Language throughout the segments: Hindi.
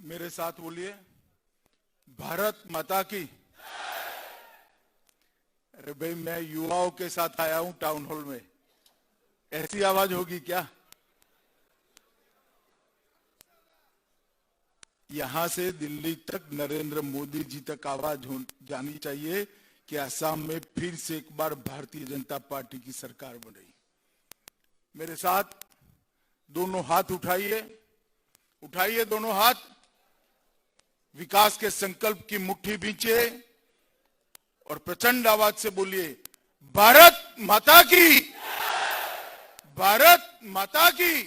मेरे साथ बोलिए, भारत माता की। अरे भाई, मैं युवाओं के साथ आया हूं टाउन हॉल में, ऐसी आवाज होगी क्या? यहां से दिल्ली तक, नरेंद्र मोदी जी तक आवाज जानी चाहिए कि असम में फिर से एक बार भारतीय जनता पार्टी की सरकार बने। मेरे साथ दोनों हाथ उठाइए, उठाइए दोनों हाथ, विकास के संकल्प की मुट्ठी बींचे और प्रचंड आवाज से बोलिए, भारत माता की, भारत माता की,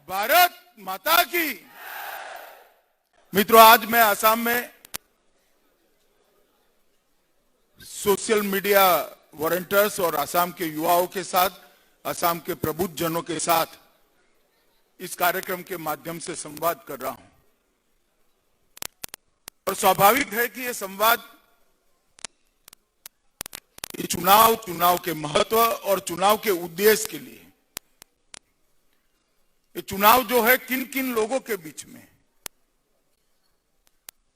भारत माता की। मित्रों, आज मैं असम में सोशल मीडिया वॉलंटियर्स और असम के युवाओं के साथ, असम के प्रबुद्ध जनों के साथ इस कार्यक्रम के माध्यम से संवाद कर रहा हूं। और स्वाभाविक है कि यह संवाद ये चुनाव के महत्व और चुनाव के उद्देश्य के लिए, ये चुनाव जो है किन किन लोगों के बीच में,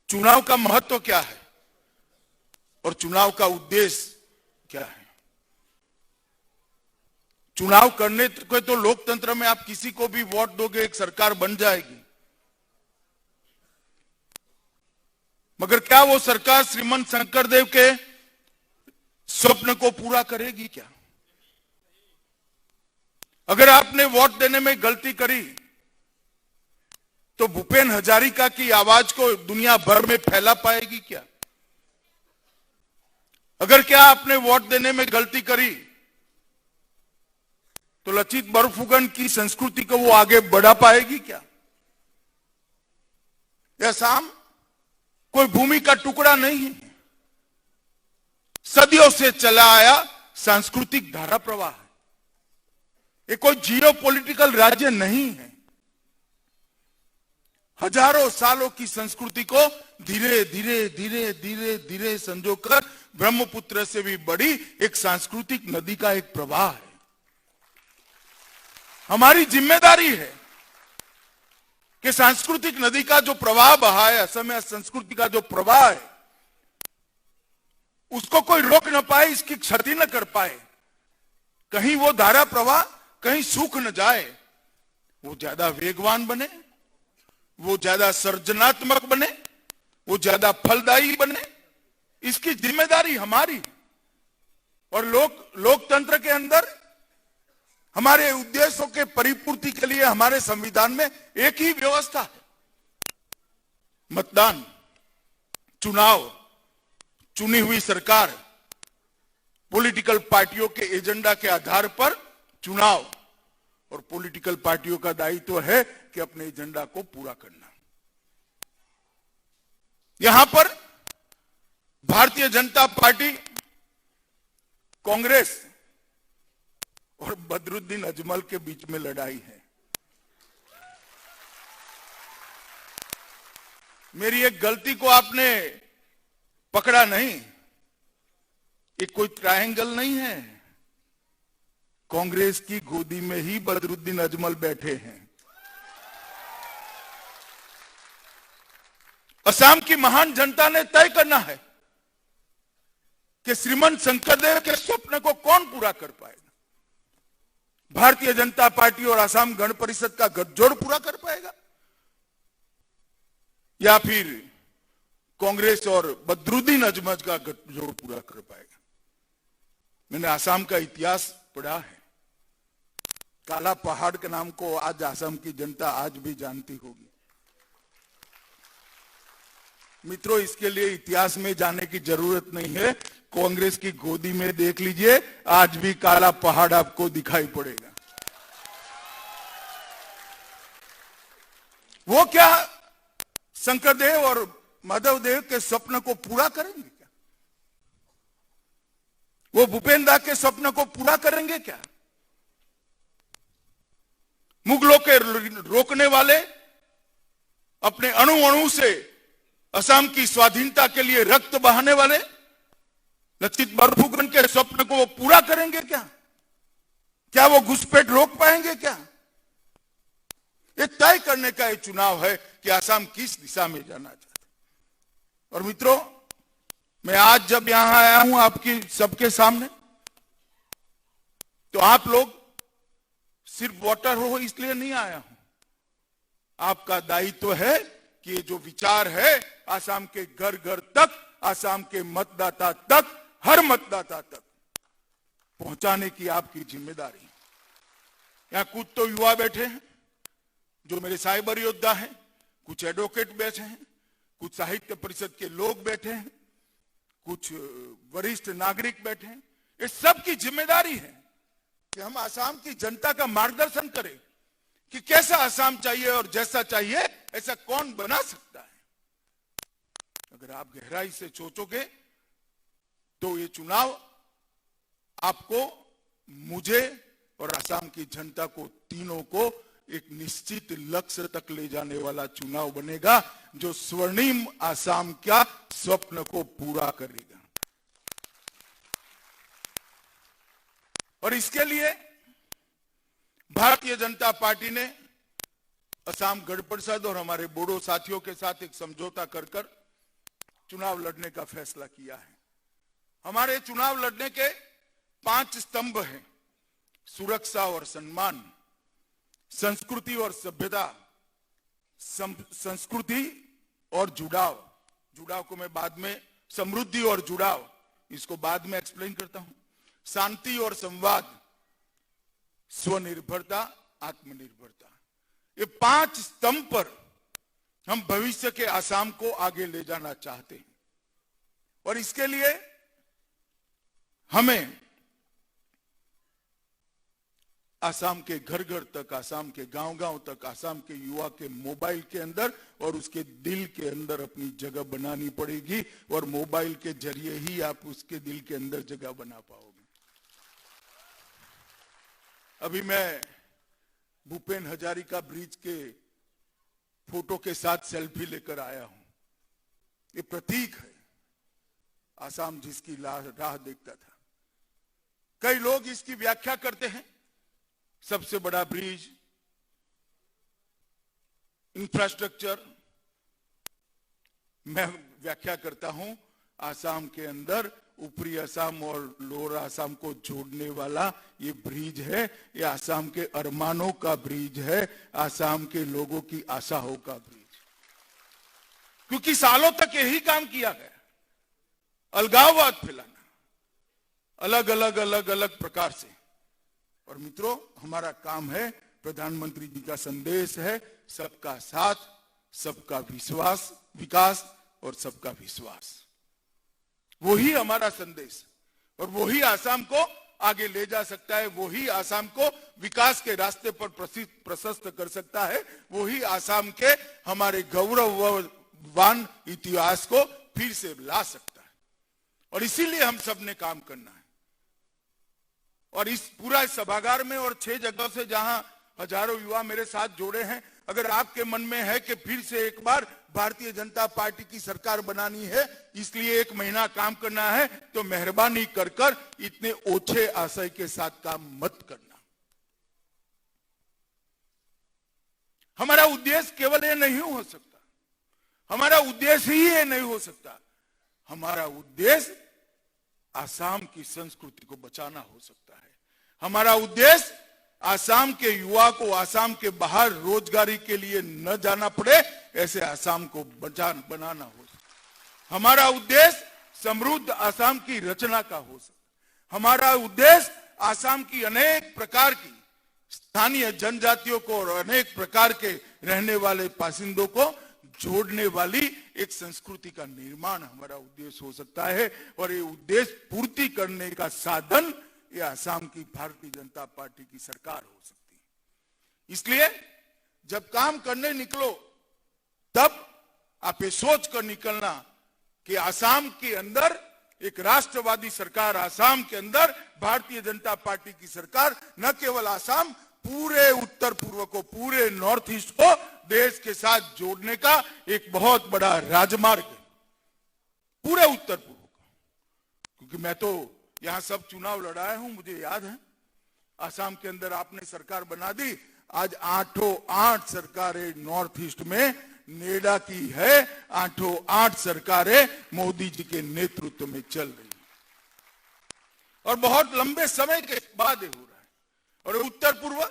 चुनाव का महत्व क्या है और चुनाव का उद्देश्य क्या है। चुनाव करने के तो लोकतंत्र में आप किसी को भी वोट दोगे, एक सरकार बन जाएगी, मगर क्या वो सरकार श्रीमंत शंकरदेव के स्वप्न को पूरा करेगी क्या? अगर आपने वोट देने में गलती करी तो भूपेन हजारिका की आवाज को दुनिया भर में फैला पाएगी क्या? अगर क्या आपने वोट देने में गलती करी तो लचित बरफुकन की संस्कृति को वो आगे बढ़ा पाएगी क्या? यह असम कोई भूमि का टुकड़ा नहीं है, सदियों से चला आया सांस्कृतिक धारा प्रवाह है। ये कोई जियो पॉलिटिकल राज्य नहीं है। हजारों सालों की संस्कृति को धीरे धीरे धीरे धीरे धीरे संजोकर ब्रह्मपुत्र से भी बड़ी एक सांस्कृतिक नदी का एक प्रवाह है। हमारी जिम्मेदारी है कि सांस्कृतिक नदी का जो प्रवाह बहा है, असमिया संस्कृति का जो प्रवाह है, उसको कोई रोक न पाए, इसकी क्षति न कर पाए, कहीं वो धारा प्रवाह कहीं सूख न जाए, वो ज्यादा वेगवान बने, वो ज्यादा सर्जनात्मक बने, वो ज्यादा फलदायी बने, इसकी जिम्मेदारी हमारी। और लोकतंत्र के अंदर हमारे उद्देश्यों के परिपूर्ति के लिए हमारे संविधान में एक ही व्यवस्था है, मतदान, चुनाव, चुनी हुई सरकार, पॉलिटिकल पार्टियों के एजेंडा के आधार पर चुनाव, और पॉलिटिकल पार्टियों का दायित्व है कि अपने एजेंडा को पूरा करना। यहां पर भारतीय जनता पार्टी, कांग्रेस और बदरुद्दीन अजमल के बीच में लड़ाई है। मेरी एक गलती को आपने पकड़ा नहीं, ये कोई ट्रायंगल नहीं है, कांग्रेस की गोदी में ही बदरुद्दीन अजमल बैठे हैं। असम की महान जनता ने तय करना है कि श्रीमंत शंकरदेव के स्वप्न को कौन पूरा कर पाएगा। भारतीय जनता पार्टी और असम गण परिषद का गठजोड़ पूरा कर पाएगा, या फिर कांग्रेस और बदरुद्दीन अजमल का गठजोड़ पूरा कर पाएगा। मैंने असम का इतिहास पढ़ा है, काला पहाड़ के नाम को आज असम की जनता आज भी जानती होगी। मित्रों, इसके लिए इतिहास में जाने की जरूरत नहीं है, कांग्रेस की गोदी में देख लीजिए, आज भी काला पहाड़ आपको दिखाई पड़ेगा। वो क्या शंकरदेव और माधव देव के स्वप्न को पूरा करेंगे क्या? वो भूपेन दा के स्वप्न को पूरा करेंगे क्या? मुगलों के रोकने वाले, अपने अणु अणु से असम की स्वाधीनता के लिए रक्त बहाने वाले लचित बरफुकन के स्वप्न को वो पूरा करेंगे क्या? क्या वो घुसपैठ रोक पाएंगे क्या? ये तय करने का ये चुनाव है कि आसाम किस दिशा में जाना चाहता है। और मित्रों, मैं आज जब यहां आया हूं आपकी सबके सामने, तो आप लोग सिर्फ वोटर हो इसलिए नहीं आया हूं। आपका दायित्व है कि ये जो विचार है आसाम के घर घर तक, आसाम के मतदाता तक, हर मतदाता तक पहुंचाने की आपकी जिम्मेदारी है। यहां कुछ तो युवा बैठे हैं जो मेरे साइबर योद्धा हैं, कुछ एडवोकेट बैठे हैं, कुछ साहित्य परिषद के लोग बैठे हैं, कुछ वरिष्ठ नागरिक बैठे हैं। ये सब की जिम्मेदारी है कि हम आसाम की जनता का मार्गदर्शन करें कि कैसा आसाम चाहिए और जैसा चाहिए ऐसा कौन बना सकता है। अगर आप गहराई से सोचोगे तो ये चुनाव आपको, मुझे और आसाम की जनता को, तीनों को एक निश्चित लक्ष्य तक ले जाने वाला चुनाव बनेगा जो स्वर्णिम आसाम का स्वप्न को पूरा करेगा। और इसके लिए भारतीय जनता पार्टी ने असम गण परिषद और हमारे बोडो साथियों के साथ एक समझौता कर चुनाव लड़ने का फैसला किया है। हमारे चुनाव लड़ने के 5 स्तंभ हैं: सुरक्षा और सम्मान, संस्कृति और सभ्यता, संस्कृति और जुड़ाव को मैं बाद में, समृद्धि और जुड़ाव इसको बाद में एक्सप्लेन करता हूं, शांति और संवाद, स्वनिर्भरता, आत्मनिर्भरता। ये 5 स्तंभ पर हम भविष्य के आसाम को आगे ले जाना चाहते हैं। और इसके लिए हमें आसाम के घर घर तक, आसाम के गांव गांव तक, आसाम के युवा के मोबाइल के अंदर और उसके दिल के अंदर अपनी जगह बनानी पड़ेगी। और मोबाइल के जरिए ही आप उसके दिल के अंदर जगह बना पाओगे। अभी मैं भूपेन हजारिका ब्रिज के फोटो के साथ सेल्फी लेकर आया हूं। ये प्रतीक है आसाम जिसकी राह देखता था। कई लोग इसकी व्याख्या करते हैं, सबसे बड़ा ब्रिज, इंफ्रास्ट्रक्चर। मैं व्याख्या करता हूं आसाम के अंदर ऊपरी आसाम और लोअर आसाम को जोड़ने वाला ये ब्रिज है। ये आसाम के अरमानों का ब्रिज है, आसाम के लोगों की आशाओं का ब्रिज। क्योंकि सालों तक यही काम किया गया, अलगाववाद फैलाना, अलग अलग प्रकार से। और मित्रों, हमारा काम है, प्रधानमंत्री जी का संदेश है, सबका साथ, सबका विश्वास, विकास और सबका विश्वास। वही हमारा संदेश, और वही आसाम को आगे ले जा सकता है, वही आसाम को विकास के रास्ते पर प्रशस्त कर सकता है, वही आसाम के हमारे गौरववान इतिहास को फिर से ला सकता है। और इसीलिए हम सब ने काम करना है। और इस पूरा सभागार में और 6 जगह से जहां हजारों युवा मेरे साथ जुड़े हैं, अगर आपके मन में है कि फिर से एक बार भारतीय जनता पार्टी की सरकार बनानी है, इसलिए 1 महीना काम करना है, तो मेहरबानी कर इतने ओछे आशय के साथ काम मत करना। हमारा उद्देश्य केवल ये नहीं हो सकता, हमारा उद्देश्य ही ये नहीं हो सकता, हमारा उद्देश्य आसाम की संस्कृति को बचाना हो सकता है। हमारा उद्देश्य आसाम के युवा को आसाम के बाहर रोजगारी के लिए न जाना पड़े, ऐसे आसाम को बनाना हो सकता। हमारा उद्देश्य समृद्ध आसाम की रचना का हो सकता। हमारा उद्देश्य आसाम की अनेक प्रकार की स्थानीय जनजातियों को और अनेक प्रकार के रहने वाले बासिंदों को जोड़ने वाली एक संस्कृति का निर्माण हमारा उद्देश्य हो सकता है। और ये उद्देश्य पूर्ति करने का साधन ये आसाम की भारतीय जनता पार्टी की सरकार हो सकती है। इसलिए जब काम करने निकलो, तब आप ये सोच कर निकलना कि आसाम के अंदर एक राष्ट्रवादी सरकार, आसाम के अंदर भारतीय जनता पार्टी की सरकार न केवल आसाम, पूरे उत्तर पूर्व को, पूरे नॉर्थ ईस्ट को देश के साथ जोड़ने का एक बहुत बड़ा राजमार्ग है, पूरे उत्तर पूर्व का। क्योंकि मैं तो यहां सब चुनाव लड़ाया हूं, मुझे याद है आसाम के अंदर आपने सरकार बना दी, आज 8 सरकारें नॉर्थ ईस्ट में नेडा की है। 8 सरकारें मोदी जी के नेतृत्व में चल रही है और बहुत लंबे समय के बाद ये हो रहा है। और उत्तर पूर्व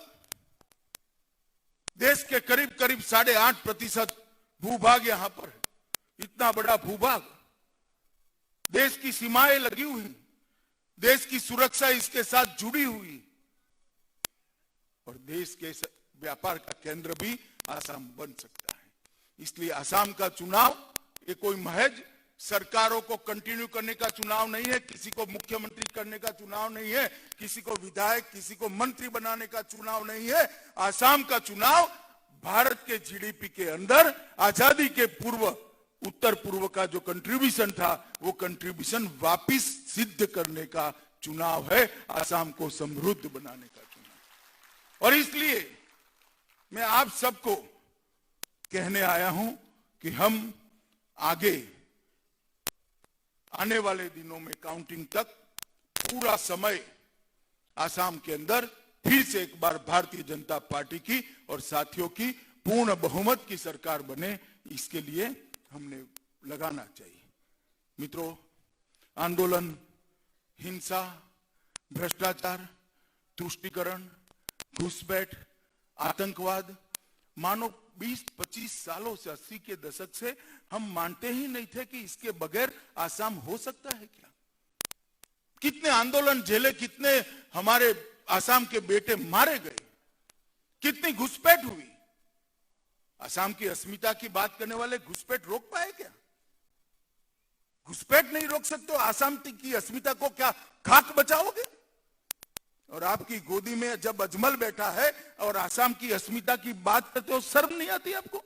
देश के करीब करीब 8.5% भूभाग यहां पर है। इतना बड़ा भूभाग, देश की सीमाएं लगी हुई, देश की सुरक्षा इसके साथ जुड़ी हुई और देश के व्यापार का केंद्र भी आसाम बन सकता है। इसलिए आसाम का चुनाव ये कोई महज सरकारों को कंटिन्यू करने का चुनाव नहीं है, किसी को मुख्यमंत्री करने का चुनाव नहीं है, किसी को विधायक, किसी को मंत्री बनाने का चुनाव नहीं है। आसाम का चुनाव भारत के जीडीपी के अंदर आजादी के पूर्व उत्तर पूर्व का जो कंट्रीब्यूशन था वो कंट्रीब्यूशन वापिस सिद्ध करने का चुनाव है, आसाम को समृद्ध बनाने का चुनाव। और इसलिए मैं आप सबको कहने आया हूं कि हम आगे आने वाले दिनों में काउंटिंग तक पूरा समय आसाम के अंदर फिर से एक बार भारतीय जनता पार्टी की और साथियों की पूर्ण बहुमत की सरकार बने, इसके लिए हमने लगाना चाहिए। मित्रों, आंदोलन, हिंसा, भ्रष्टाचार, तुष्टीकरण, घुसपैठ, आतंकवाद, मानो 20-25 सालों से 80 के दशक से हम मानते ही नहीं थे कि इसके बगैर आसाम हो सकता है क्या। कितने आंदोलन झेले, कितने हमारे आसाम के बेटे मारे गए, कितनी घुसपैठ हुई। आसाम की अस्मिता की बात करने वाले घुसपैठ रोक पाए क्या? घुसपैठ नहीं रोक सकते हो, आसाम की अस्मिता को क्या खाक बचाओगे? और आपकी गोदी में जब अजमल बैठा है और आसाम की अस्मिता की बात करते हो, शर्म नहीं आती आपको?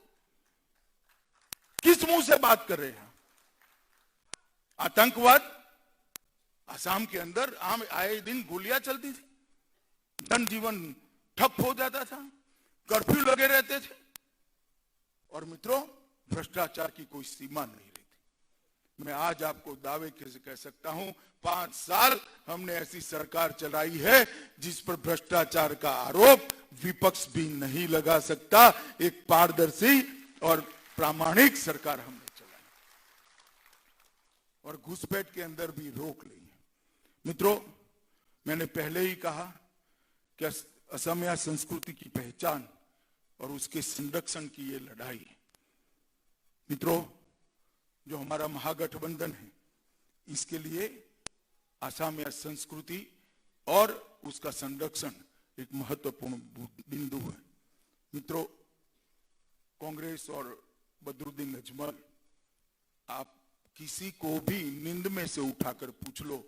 किस मुंह से बात कर रहे हैं? आतंकवाद, आसाम के अंदर आए दिन गोलियां चलती थी, जनजीवन ठप हो जाता था, कर्फ्यू लगे रहते थे और मित्रों भ्रष्टाचार की कोई सीमा नहीं रहती। मैं आज आपको दावे से कह सकता हूं 5 साल हमने ऐसी सरकार चलाई है जिस पर भ्रष्टाचार का आरोप विपक्ष भी नहीं लगा सकता। एक पारदर्शी और प्रामाणिक सरकार हमने चलाई और घुसपैठ के अंदर भी रोक ली है। मित्रों, मैंने पहले ही कहा कि असमिया संस्कृति की पहचान और उसके संरक्षण की ये लड़ाई है। मित्रों, जो हमारा महागठबंधन है इसके लिए असमिया संस्कृति और उसका संरक्षण एक महत्वपूर्ण बिंदु है। मित्रों, कांग्रेस और बदरुद्दीन अजमल, आप किसी को भी नींद में से उठाकर पूछ लो,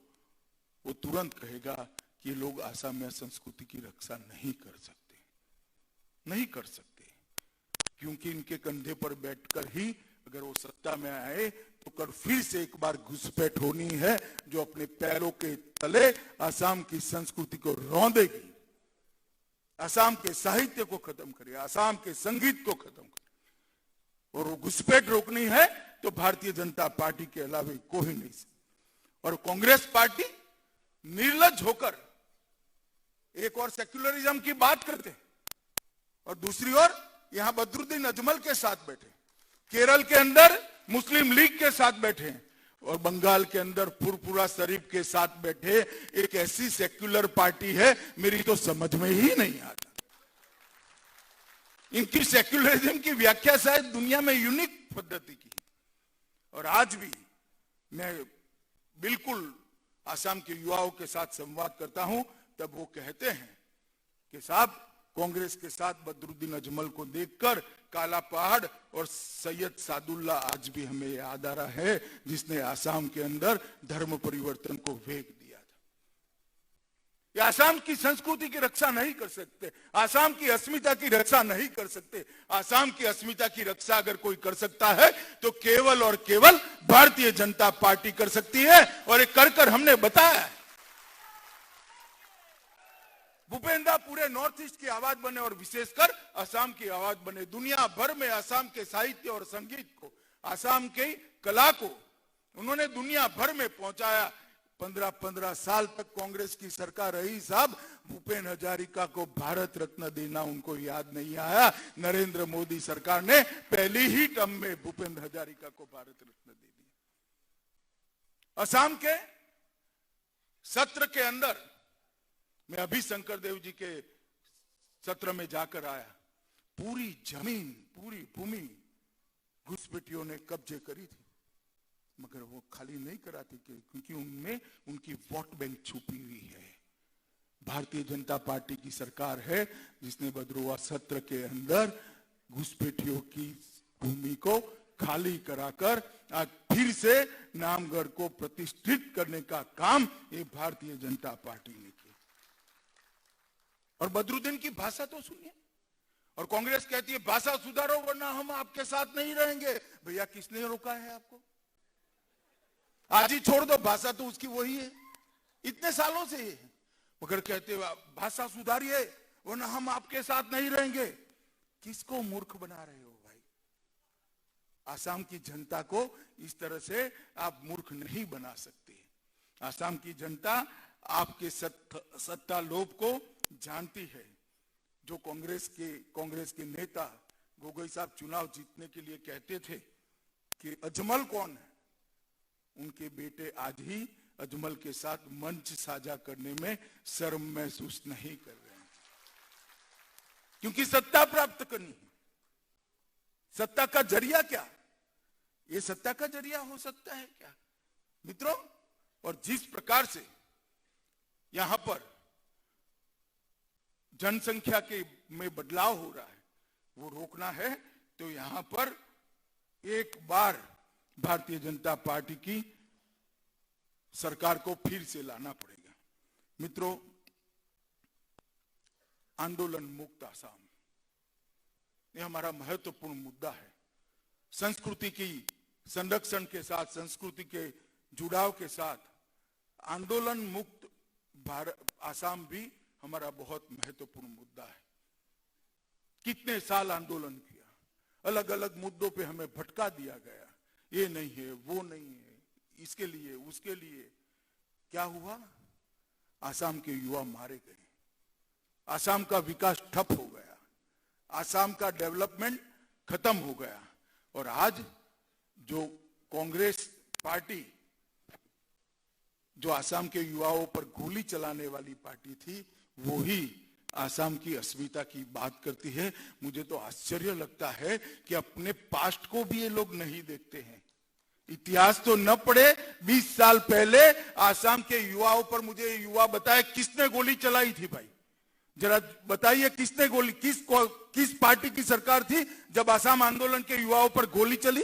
वो तुरंत कहेगा कि ये लोग असमिया संस्कृति की रक्षा नहीं कर सकते, नहीं कर सकते, क्योंकि इनके कंधे पर बैठकर ही अगर वो सत्ता में आए तो कल फिर से एक बार घुसपैठ होनी है जो अपने पैरों के तले असम की संस्कृति को रौंदेगी, असम के साहित्य को खत्म करेगी, असम के संगीत को खत्म करेगी। और वो घुसपैठ रोकनी है तो भारतीय जनता पार्टी के अलावा कोई नहीं सकता। और कांग्रेस पार्टी निर्लज होकर एक और सेक्युलरिज्म की बात करते और दूसरी ओर यहां बदरुद्दीन अजमल के साथ बैठे, केरल के अंदर मुस्लिम लीग के साथ बैठे और बंगाल के अंदर फुरपुरा शरीफ के साथ बैठे। एक ऐसी सेक्युलर पार्टी है, मेरी तो समझ में ही नहीं आता। इनकी सेक्युलरिज्म की व्याख्या शायद दुनिया में यूनिक पद्धति की। और आज भी मैं बिल्कुल आसाम के युवाओं के साथ संवाद करता हूं तब वो कहते हैं कि साहब, कांग्रेस के साथ बदरुद्दीन अजमल को देखकर काला पहाड़ और सैयद सादुल्ला आज भी हमें याद आ रहा है, जिसने आसाम के अंदर धर्म परिवर्तन को वेग दिया था। ये आसाम की संस्कृति की रक्षा नहीं कर सकते, आसाम की अस्मिता की रक्षा नहीं कर सकते। आसाम की अस्मिता की रक्षा अगर कोई कर सकता है तो केवल और केवल भारतीय जनता पार्टी कर सकती है और ये कर हमने बताया है। भूपेंद्र पूरे नॉर्थ ईस्ट की आवाज बने और विशेषकर असम की आवाज बने। दुनिया भर में असम के साहित्य और संगीत को, असम की कला को उन्होंने दुनिया भर में पहुंचाया। 15 साल तक कांग्रेस की सरकार रही साहब, भूपेन हजारिका को भारत रत्न देना उनको याद नहीं आया। नरेंद्र मोदी सरकार ने पहली ही टर्म में भूपेन हजारिका को भारत रत्न दे दिया। असम के सत्र के अंदर मैं अभी शंकर देव जी के सत्र में जाकर आया, पूरी जमीन, पूरी भूमि घुसपैठियों ने कब्जे करी थी, मगर वो खाली नहीं कराती क्योंकि उनमें उनकी वोट बैंक छुपी हुई है। भारतीय जनता पार्टी की सरकार है जिसने भदरवा सत्र के अंदर घुसपैठियों की भूमि को खाली कराकर आज फिर से नामगढ़ को प्रतिष्ठित करने का काम ये भारतीय जनता पार्टी ने किया। और बदरुद्दीन की भाषा तो सुनिए, और कांग्रेस कहती है भाषा सुधारो वरना हम आपके साथ नहीं रहेंगे। भैया किसने रोका है आपको? आज ही छोड़ दो, भाषा तो उसकी वही है, इतने सालों से है, मगर कहते भाषा सुधारिए वरना हम आपके साथ नहीं रहेंगे। किसको मूर्ख बना रहे हो भाई? आसाम की जनता को इस तरह से आप मूर्ख नहीं बना सकते। आसाम की जनता आपके सत्ता लोभ को जानती है। जो कांग्रेस के नेता गोगोई साहब चुनाव जीतने के लिए कहते थे कि अजमल कौन है, उनके बेटे आज ही अजमल के साथ मंच साझा करने में शर्म महसूस नहीं कर रहे हैं, क्योंकि सत्ता प्राप्त करनी है। सत्ता का जरिया क्या? ये सत्ता का जरिया हो सकता है क्या मित्रों? और जिस प्रकार से यहां पर जनसंख्या के में बदलाव हो रहा है वो रोकना है, तो यहां पर एक बार भारतीय जनता पार्टी की सरकार को फिर से लाना पड़ेगा। मित्रों, आंदोलन मुक्त आसाम ये हमारा महत्वपूर्ण मुद्दा है। संस्कृति की संरक्षण के साथ, संस्कृति के जुड़ाव के साथ आंदोलन मुक्त आसाम भी हमारा बहुत महत्वपूर्ण मुद्दा है। कितने साल आंदोलन किया, अलग अलग मुद्दों पे हमें भटका दिया गया, ये नहीं है, वो नहीं है, इसके लिए उसके लिए। क्या हुआ? आसाम के युवा मारे गए, आसाम का विकास ठप हो गया, आसाम का डेवलपमेंट खत्म हो गया। और आज जो कांग्रेस पार्टी जो आसाम के युवाओं पर गोली चलाने वाली पार्टी थी, वो ही आसाम की अस्मिता की बात करती है। मुझे तो आश्चर्य लगता है कि अपने पास्ट को भी ये लोग नहीं देखते हैं। इतिहास तो न पढ़े। 20 साल पहले आसाम के युवाओं पर मुझे युवा बताए किसने गोली चलाई थी भाई, जरा बताइए किसने गोली, किस पार्टी की सरकार थी जब आसाम आंदोलन के युवाओं पर गोली चली?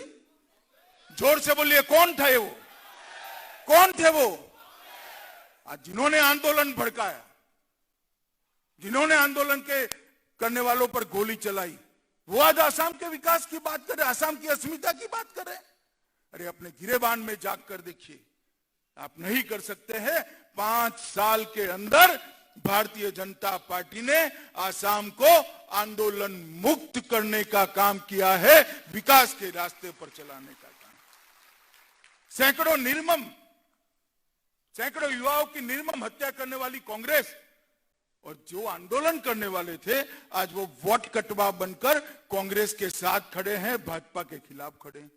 जोर से बोलिए, कौन था वो? कौन थे वो? आज जिन्होंने आंदोलन भड़काया, जिन्होंने आंदोलन के करने वालों पर गोली चलाई, वो आज आसाम के विकास की बात कर रहे, आसाम की अस्मिता की बात कर रहे हैं। अरे अपने गिरेबान में जाग कर देखिए, आप नहीं कर सकते हैं। 5 साल के अंदर भारतीय जनता पार्टी ने आसाम को आंदोलन मुक्त करने का काम किया है, विकास के रास्ते पर चलाने का काम। सैकड़ों युवाओं की निर्मम हत्या करने वाली कांग्रेस और जो आंदोलन करने वाले थे, आज वो वोट कटवा बनकर कांग्रेस के साथ खड़े हैं, भाजपा के खिलाफ खड़े हैं।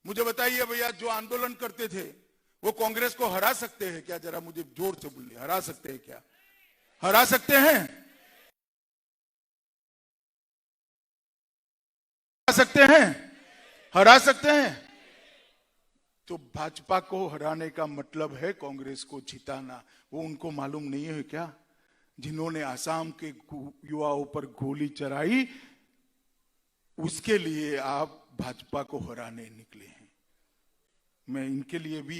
मुझे बताइए भैया, जो आंदोलन करते थे वो कांग्रेस को हरा सकते हैं क्या? जरा मुझे जोर से बोलिए, हरा सकते हैं क्या? हरा सकते हैं? हरा सकते हैं? हरा सकते हैं? तो भाजपा को हराने का मतलब है कांग्रेस को जिताना। वो उनको मालूम नहीं है क्या? जिन्होंने आसाम के युवाओं पर गोली चलाई, उसके लिए आप भाजपा को हराने निकले हैं। मैं इनके लिए भी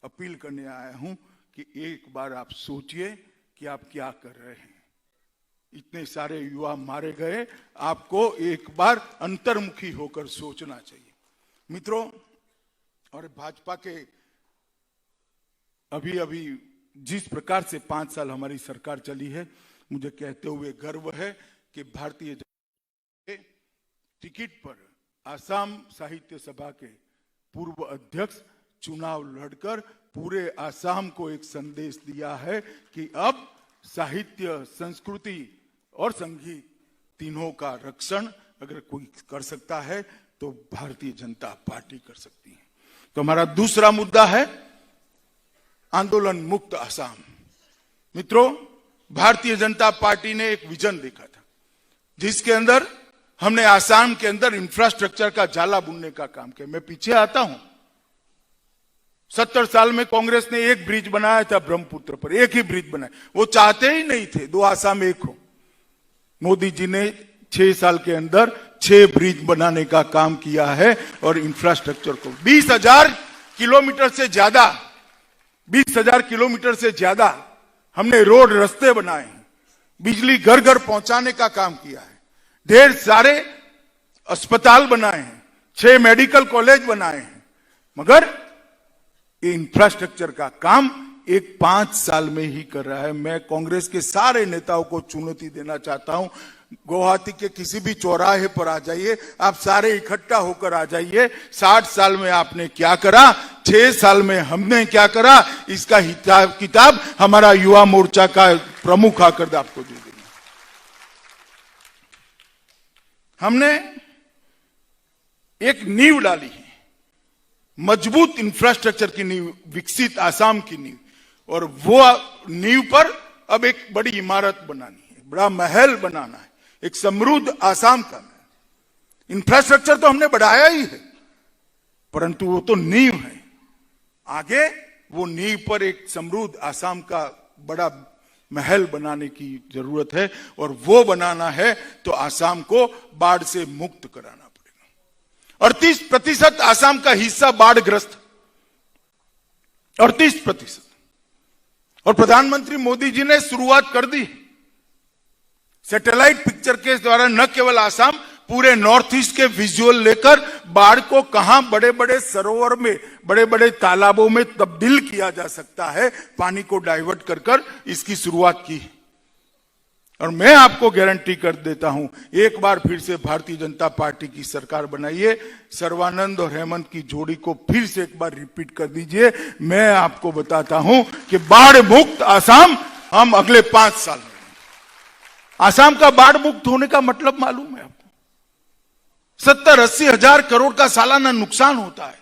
अपील करने आया हूं कि एक बार आप सोचिए कि आप क्या कर रहे हैं। इतने सारे युवा मारे गए, आपको एक बार अंतर्मुखी होकर सोचना चाहिए मित्रों। और भाजपा के अभी जिस प्रकार से 5 साल हमारी सरकार चली है, मुझे कहते हुए गर्व है कि भारतीय जनता पार्टी टिकट पर आसाम साहित्य सभा के पूर्व अध्यक्ष चुनाव लड़कर पूरे आसाम को एक संदेश दिया है कि अब साहित्य, संस्कृति और संगीत तीनों का रक्षण अगर कोई कर सकता है तो भारतीय जनता पार्टी कर सकती है। तो हमारा दूसरा मुद्दा है आंदोलन मुक्त आसाम। मित्रों, भारतीय जनता पार्टी ने एक विजन देखा था जिसके अंदर हमने आसाम के अंदर इंफ्रास्ट्रक्चर का जाला बुनने का काम किया। मैं पीछे आता हूं, 70 साल में कांग्रेस ने एक ब्रिज बनाया था ब्रह्मपुत्र पर, एक ही ब्रिज बनाया। वो चाहते ही नहीं थे दो आसाम एक हो। मोदी जी ने 6 साल के अंदर 6 ब्रिज बनाने का काम किया है और इंफ्रास्ट्रक्चर को 20,000 किलोमीटर से ज्यादा 20,000 किलोमीटर से ज्यादा हमने रोड रास्ते बनाए हैं, बिजली घर घर पहुंचाने का काम किया है, ढेर सारे अस्पताल बनाए हैं, 6 मेडिकल कॉलेज बनाए हैं। मगर ये इंफ्रास्ट्रक्चर का काम एक 5 साल में ही कर रहा है। मैं कांग्रेस के सारे नेताओं को चुनौती देना चाहता हूं, गुवाहाटी के किसी भी चौराहे पर आ जाइए, आप सारे इकट्ठा होकर आ जाइए। 60 साल में आपने क्या करा, 6 साल में हमने क्या करा, इसका हिसाब किताब हमारा युवा मोर्चा का प्रमुख आकर आपको दे देंगे। हमने एक नींव डाली है, मजबूत इंफ्रास्ट्रक्चर की नींव, विकसित आसाम की नींव, और वो नींव पर अब एक बड़ी इमारत बनानी है, बड़ा महल बनाना है, एक समृद्ध आसाम का महल। इंफ्रास्ट्रक्चर तो हमने बढ़ाया ही है, परंतु वो तो नींव है। आगे वो नींव पर एक समृद्ध आसाम का बड़ा महल बनाने की जरूरत है, और वो बनाना है तो आसाम को बाढ़ से मुक्त कराना पड़ेगा। 38% आसाम का हिस्सा बाढ़ग्रस्त, 38%। और प्रधानमंत्री मोदी जी ने शुरुआत कर दी सैटेलाइट पिक्चर के द्वारा, न केवल आसाम, पूरे नॉर्थ ईस्ट के विजुअल लेकर बाढ़ को कहां बड़े बड़े सरोवर में, बड़े बड़े तालाबों में तब्दील किया जा सकता है, पानी को डाइवर्ट कर कर इसकी शुरुआत की। और मैं आपको गारंटी कर देता हूं, एक बार फिर से भारतीय जनता पार्टी की सरकार बनाइए, सर्बानंद और हेमंत की जोड़ी को फिर से एक बार रिपीट कर दीजिए। मैं आपको बताता हूं कि बाढ़ मुक्त आसाम हम अगले 5 साल में। आसाम का बाढ़ मुक्त होने का मतलब मालूम है आपको? 70-80 हजार करोड़ का सालाना नुकसान होता है।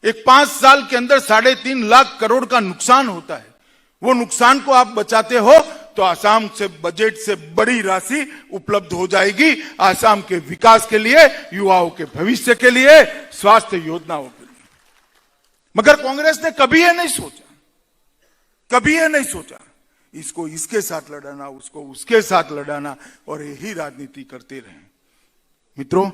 एक 5 साल के अंदर 3.5 लाख करोड़ का नुकसान होता है। वो नुकसान को आप बचाते हो तो आसाम से बजट से बड़ी राशि उपलब्ध हो जाएगी, आसाम के विकास के लिए, युवाओं के भविष्य के लिए, स्वास्थ्य योजनाओं के लिए। मगर कांग्रेस ने कभी यह नहीं सोचा, कभी यह नहीं सोचा इसको इसके साथ लड़ाना, उसको उसके साथ लड़ाना, और यही राजनीति करते रहे। मित्रों,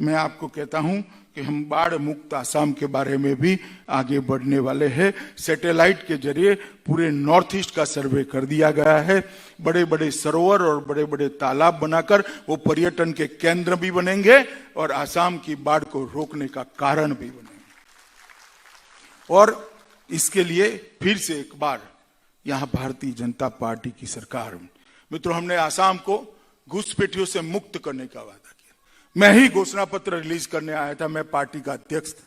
मैं आपको कहता हूं कि हम बाढ़ मुक्त आसाम के बारे में भी आगे बढ़ने वाले हैं। सैटेलाइट के जरिए पूरे नॉर्थ ईस्ट का सर्वे कर दिया गया है। बड़े बड़े सरोवर और बड़े बड़े तालाब बनाकर वो पर्यटन के केंद्र भी बनेंगे और आसाम की बाढ़ को रोकने का कारण भी बनेंगे। और इसके लिए फिर से एक बार यहां भारतीय जनता पार्टी की सरकार, मित्रों, हमने आसाम को घुसपैठियों से मुक्त करने का वादा किया। मैं ही घोषणा पत्र रिलीज करने आया था, मैं पार्टी का अध्यक्ष था।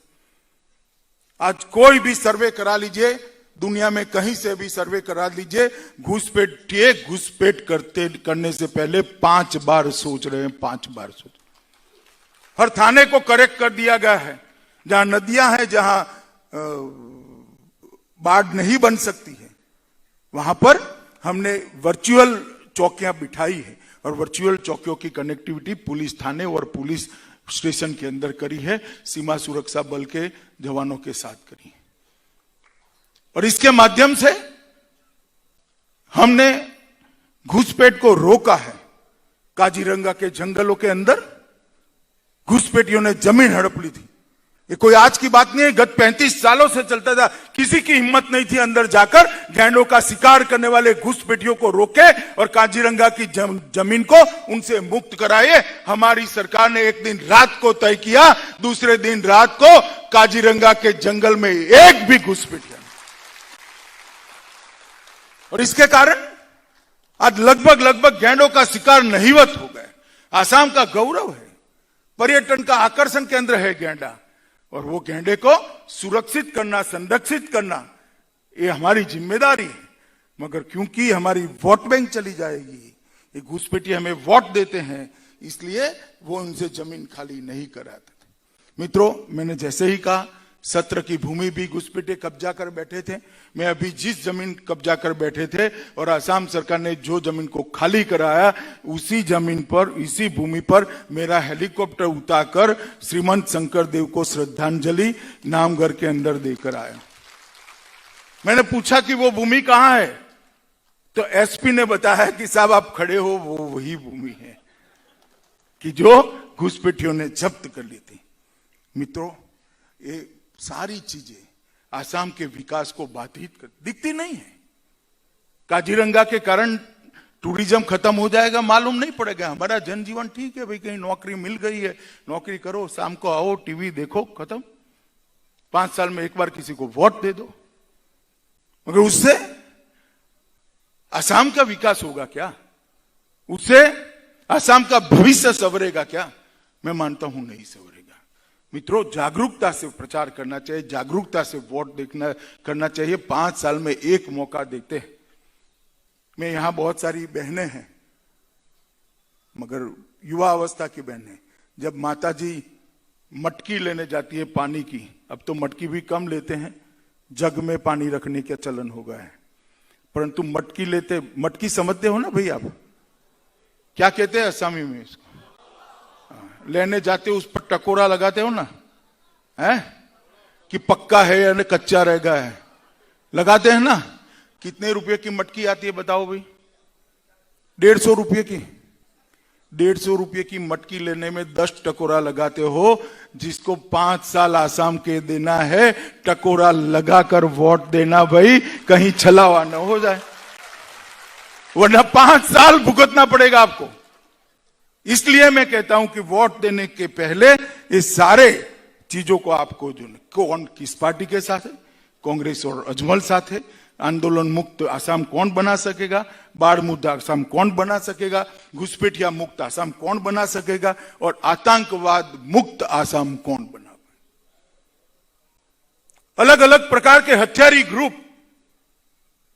आज कोई भी सर्वे करा लीजिए, दुनिया में कहीं से भी सर्वे करा लीजिए, घुसपैठ करने से पहले 5 बार सोच रहे हैं, 5 बार सोच। हर थाने को करेक्ट कर दिया गया है। जहां नदियां हैं, जहां बाढ़ नहीं बन सकती है, वहां पर हमने वर्चुअल चौकियां बिठाई है, और वर्चुअल चौकियों की कनेक्टिविटी पुलिस थाने और पुलिस स्टेशन के अंदर करी है, सीमा सुरक्षा बल के जवानों के साथ करी है। और इसके माध्यम से हमने घुसपैठ को रोका है। काजीरंगा के जंगलों के अंदर घुसपैठियों ने जमीन हड़प ली थी। ये कोई आज की बात नहीं है, गत 35 सालों से चलता था। किसी की हिम्मत नहीं थी अंदर जाकर गैंडों का शिकार करने वाले घुसपैठियों को रोके और काजीरंगा की जमीन को उनसे मुक्त कराए। हमारी सरकार ने एक दिन रात को तय किया, दूसरे दिन रात को काजीरंगा के जंगल में एक भी घुसपैठिया, और इसके कारण आज लगभग गैंडों का शिकार नहीवत हो गए। आसाम का गौरव है, पर्यटन का आकर्षण केंद्र है गैंडा। और वो गैंडे को सुरक्षित करना, संरक्षित करना, ये हमारी जिम्मेदारी है। मगर क्योंकि हमारी वोट बैंक चली जाएगी, ये घुसपैठी हमें वोट देते हैं, इसलिए वो उनसे जमीन खाली नहीं कराते थे। मित्रों, मैंने जैसे ही कहा, सत्र की भूमि भी घुसपैठे कब्जा कर बैठे थे। मैं अभी जिस जमीन कब्जा कर बैठे थे और असम सरकार ने जो जमीन को खाली कराया, उसी जमीन पर, इसी भूमि पर मेरा हेलीकॉप्टर उतारकर श्रीमंत शंकर देव को श्रद्धांजलि नामघर के अंदर देकर आया। मैंने पूछा कि वो भूमि कहां है, तो एसपी ने बताया कि साहब आप खड़े हो, वो वही भूमि है कि जो घुसपैठियों ने जब्त कर ली थी। मित्रों, ये सारी चीजें आसाम के विकास को बाधित कर दिखती नहीं है। काजीरंगा के कारण टूरिज्म खत्म हो जाएगा, मालूम नहीं पड़ेगा। हमारा जनजीवन ठीक है भाई, कहीं नौकरी मिल गई है, नौकरी करो, शाम को आओ, टीवी देखो, खत्म। 5 साल में एक बार किसी को वोट दे दो, मगर उससे आसाम का विकास होगा क्या? उससे आसाम का भविष्य संवरेगा क्या? मैं मानता हूं नहीं संवरेगा। मित्रों, जागरूकता से प्रचार करना चाहिए, जागरूकता से वोट करना चाहिए। 5 साल में एक मौका देते हैं। मैं यहां बहुत सारी बहनें हैं, मगर युवा अवस्था की बहनें, जब माताजी मटकी लेने जाती है पानी की, अब तो मटकी भी कम लेते हैं, जग में पानी रखने का चलन हो गया है, परंतु मटकी लेते, मटकी समझते हो ना भाई आप, क्या कहते हैं असमी में इसको? लेने जाते उस पर टकोरा लगाते हो ना, है कि पक्का है या कच्चा रह गया है, लगाते हैं ना। कितने रुपए की मटकी आती है बताओ भाई? 150 रुपये की। 150 रुपये की मटकी लेने में 10 टकोरा लगाते हो, जिसको 5 साल आसाम के देना है। टकोरा लगाकर वोट देना भाई, कहीं छलावा न हो जाए, वरना 5 साल भुगतना पड़ेगा आपको। इसलिए मैं कहता हूं कि वोट देने के पहले ये सारे चीजों को आपको, जो कौन किस पार्टी के साथ है, कांग्रेस और अजमल साथ है, आंदोलन मुक्त आसाम कौन बना सकेगा, बाढ़ मुक्त आसाम कौन बना सकेगा, घुसपैठिया मुक्त आसाम कौन बना सकेगा, और आतंकवाद मुक्त आसाम कौन बना। अलग अलग प्रकार के हथियारी ग्रुप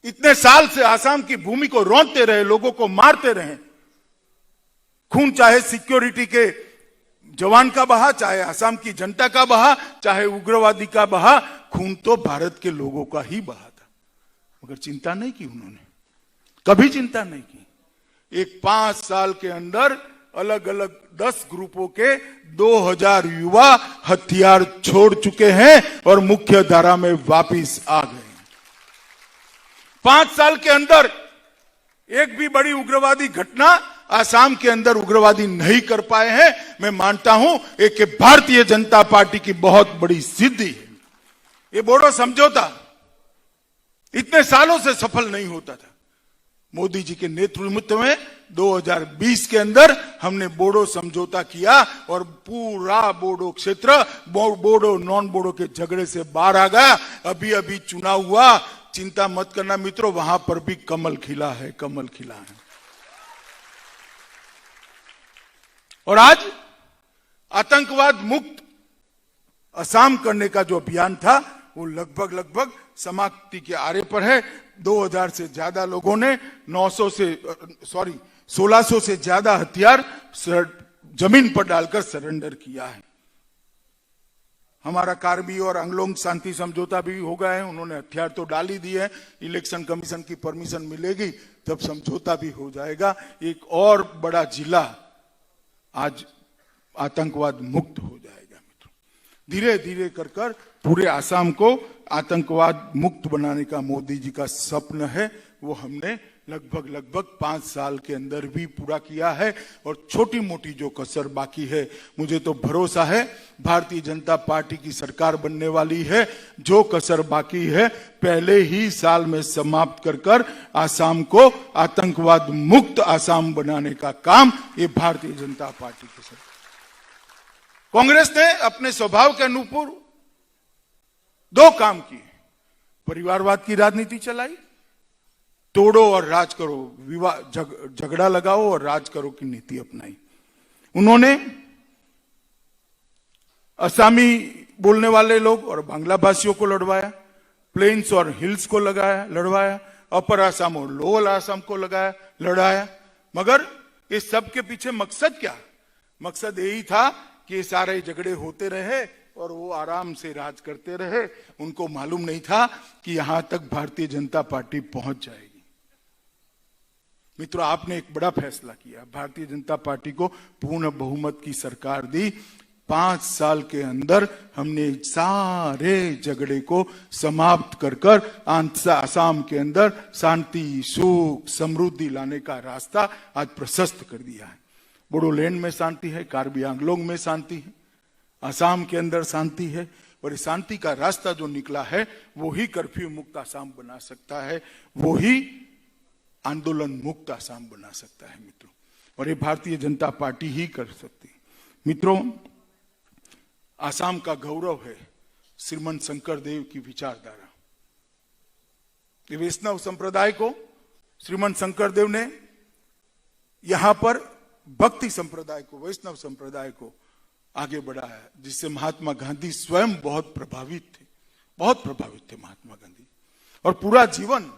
इतने साल से आसाम की भूमि को रौंदते रहे, लोगों को मारते रहे। खून चाहे सिक्योरिटी के जवान का बहा, चाहे आसाम की जनता का बहा, चाहे उग्रवादी का बहा, खून तो भारत के लोगों का ही बहा था, मगर चिंता नहीं की उन्होंने, कभी चिंता नहीं की। एक 5 साल के अंदर अलग अलग 10 ग्रुपों के 2000 युवा हथियार छोड़ चुके हैं और मुख्य धारा में वापिस आ गए। 5 साल के अंदर एक भी बड़ी उग्रवादी घटना आसाम के अंदर उग्रवादी नहीं कर पाए हैं। मैं मानता हूं एक भारतीय जनता पार्टी की बहुत बड़ी सिद्धि है। ये बोडो समझौता इतने सालों से सफल नहीं होता था। मोदी जी के नेतृत्व में 2020 के अंदर हमने बोडो समझौता किया और पूरा बोडो क्षेत्र बोडो नॉन बोडो के झगड़े से बाहर आ गया। अभी अभी चुनाव हुआ, चिंता मत करना मित्रों, वहां पर भी कमल खिला है, कमल खिला है। और आज आतंकवाद मुक्त असम करने का जो अभियान था वो लगभग समाप्ति के आरे पर है। 2000 से ज्यादा लोगों ने 1600 से ज्यादा हथियार जमीन पर डालकर सरेंडर किया है। हमारा कार्बी और आंगलोंग शांति समझौता भी हो गया है, उन्होंने हथियार तो डाल ही दिए हैं। इलेक्शन कमीशन की परमिशन मिलेगी तब समझौता भी हो जाएगा। एक और बड़ा जिला आज आतंकवाद मुक्त हो जाएगा मित्रों। धीरे धीरे कर पूरे आसाम को आतंकवाद मुक्त बनाने का मोदी जी का स्वप्न है, वो हमने लगभग 5 साल के अंदर भी पूरा किया है। और छोटी मोटी जो कसर बाकी है, मुझे तो भरोसा है भारतीय जनता पार्टी की सरकार बनने वाली है। जो कसर बाकी है पहले ही साल में समाप्त कर आसाम को आतंकवाद मुक्त आसाम बनाने का काम ये भारतीय जनता पार्टी की सरकार। कांग्रेस ने अपने स्वभाव के अनुरूप 2 काम किए। परिवारवाद की राजनीति चलाई, तोड़ो और राज करो, विवाद झगड़ा लगाओ और राज करो की नीति अपनाई। उन्होंने असामी बोलने वाले लोग और बांग्ला भाषियों को लड़वाया, प्लेन्स और हिल्स को लड़वाया, अपर आसाम और लोअर आसाम को लड़ाया। मगर इस सब के पीछे मकसद क्या? मकसद यही था कि ये सारे झगड़े होते रहे और वो आराम से राज करते रहे। उनको मालूम नहीं था कि यहां तक भारतीय जनता पार्टी पहुंच जाएगी। मित्रों, आपने एक बड़ा फैसला किया, भारतीय जनता पार्टी को पूर्ण बहुमत की सरकार दी। 5 साल के अंदर हमने सारे झगड़े को समाप्त कर आसाम के अंदर शांति, सुख, समृद्धि लाने का रास्ता आज प्रशस्त कर दिया है। बोडोलैंड में शांति है, कार्बी आंगलोंग में शांति है, आसाम के अंदर शांति है। और इस शांति का रास्ता जो निकला है वो ही कर्फ्यू मुक्त आसाम बना सकता है, वो ही आंदोलन मुक्त आसाम बना सकता है मित्रों। और ये भारतीय जनता पार्टी ही कर सकती है। मित्रों, आसाम का गौरव है श्रीमंत शंकर देव की विचारधारा। ये वैष्णव संप्रदाय को श्रीमंत शंकर देव ने यहां पर भक्ति संप्रदाय को, वैष्णव संप्रदाय को आगे बढ़ाया, जिससे महात्मा गांधी स्वयं बहुत प्रभावित थे महात्मा गांधी। और पूरा जीवन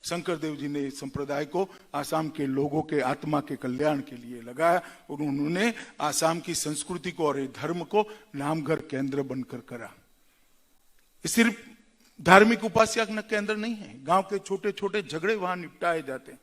शंकर देव जी ने इस संप्रदाय को आसाम के लोगों के आत्मा के कल्याण के लिए लगाया। और उन्होंने आसाम की संस्कृति को और धर्म को नामघर केंद्र बनकर करा। सिर्फ धार्मिक उपासना केंद्र नहीं है, गांव के छोटे छोटे झगड़े वहां निपटाए जाते हैं।